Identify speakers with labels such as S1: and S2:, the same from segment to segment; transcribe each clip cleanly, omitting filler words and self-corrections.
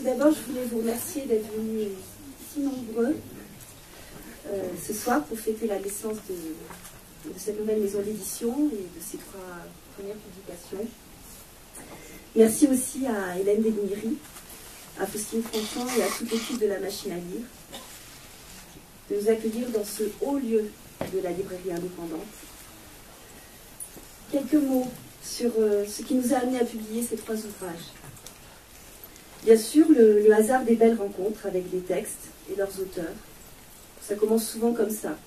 S1: Tout d'abord, je voulais vous remercier d'être venus si nombreux ce soir pour fêter la naissance de cette nouvelle maison d'édition et de ces 3 premières publications. Merci aussi à Hélène Desmiri, à Faustine Franchon et à toute l'équipe de la Machine à lire de nous accueillir dans ce haut lieu de la librairie indépendante. Quelques mots sur ce qui nous a amené à publier ces 3 ouvrages. Bien sûr, le hasard des belles rencontres avec les textes et leurs auteurs. Ça commence souvent comme ça.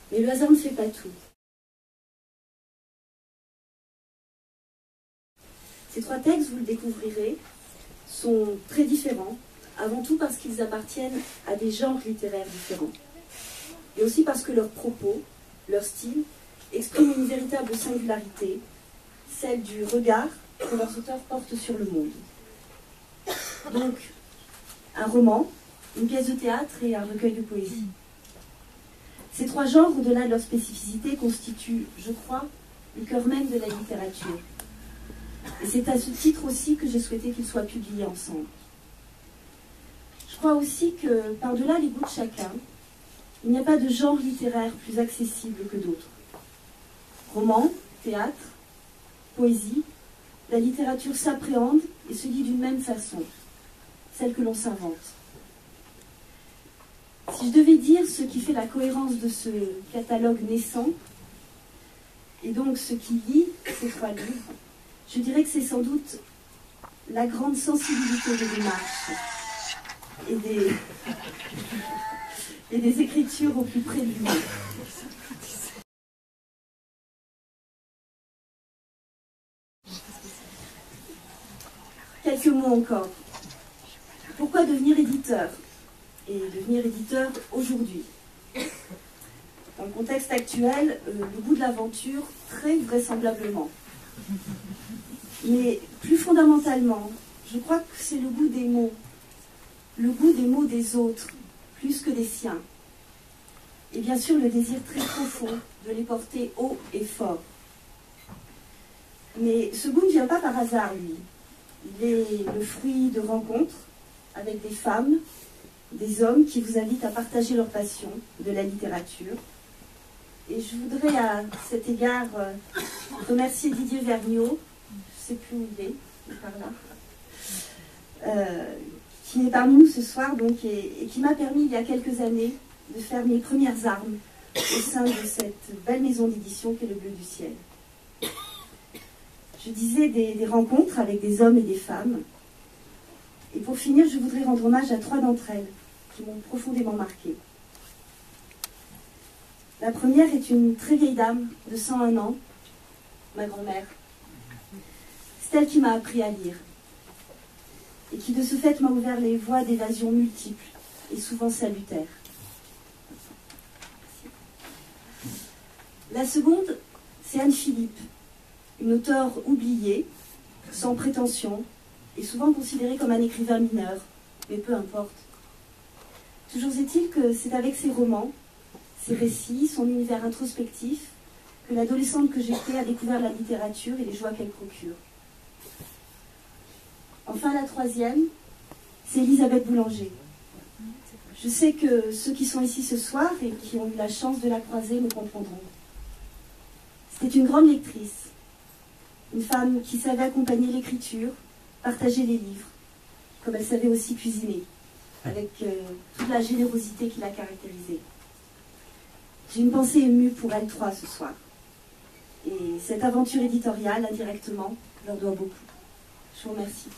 S1: Mais le hasard ne fait pas tout. Ces 3 textes, vous le découvrirez, sont très différents, avant tout parce qu'ils appartiennent à des genres littéraires différents. Et aussi parce que leurs propos, leur style, expriment une véritable singularité, celle du regard que leurs auteurs portent sur le monde. Donc, un roman, une pièce de théâtre et un recueil de poésie. Ces 3 genres, au-delà de leur spécificité, constituent, je crois, le cœur même de la littérature. Et c'est à ce titre aussi que j'ai souhaité qu'ils soient publiés ensemble. Je crois aussi que, par-delà les goûts de chacun, il n'y a pas de genre littéraire plus accessible que d'autres. Roman, théâtre, poésie, la littérature s'appréhende et se lit d'une même façon, celle que l'on s'invente. Si je devais dire ce qui fait la cohérence de ce catalogue naissant, et donc ce qui lie ces 3 livres, je dirais que c'est sans doute la grande sensibilité des démarches et des écritures au plus près du monde. Quelques mots encore. Pourquoi devenir éditeur? Et devenir éditeur aujourd'hui? Dans le contexte actuel, le goût de l'aventure, très vraisemblablement. Mais plus fondamentalement, je crois que c'est le goût des mots des autres, plus que des siens. Et bien sûr, le désir très profond de les porter haut et fort. Mais ce goût ne vient pas par hasard, lui. Il est le fruit de rencontres avec des femmes, des hommes qui vous invitent à partager leur passion de la littérature. Et je voudrais à cet égard remercier Didier Vergniaud, je ne sais plus où il est par là, qui est parmi nous ce soir donc, et qui m'a permis il y a quelques années de faire mes premières armes au sein de cette belle maison d'édition qu'est Le Bleu du Ciel. Je disais des rencontres avec des hommes et des femmes. Et pour finir, je voudrais rendre hommage à 3 d'entre elles qui m'ont profondément marquée. La première est une très vieille dame de 101 ans, ma grand-mère. C'est elle qui m'a appris à lire et qui de ce fait m'a ouvert les voies d'évasion multiples et souvent salutaires. La seconde, c'est Anne Philippe, une auteure oubliée, sans prétention, et souvent considérée comme un écrivain mineur, mais peu importe. Toujours est-il que c'est avec ses romans, ses récits, son univers introspectif, que l'adolescente que j'étais a découvert la littérature et les joies qu'elle procure. Enfin, la troisième, c'est Elisabeth Boulanger. Je sais que ceux qui sont ici ce soir et qui ont eu la chance de la croiser me comprendront. C'était une grande lectrice, une femme qui savait accompagner l'écriture, partager les livres, comme elle savait aussi cuisiner, avec toute la générosité qui la caractérisait. J'ai une pensée émue pour elles 3 ce soir. Et cette aventure éditoriale, indirectement, leur doit beaucoup. Je vous remercie.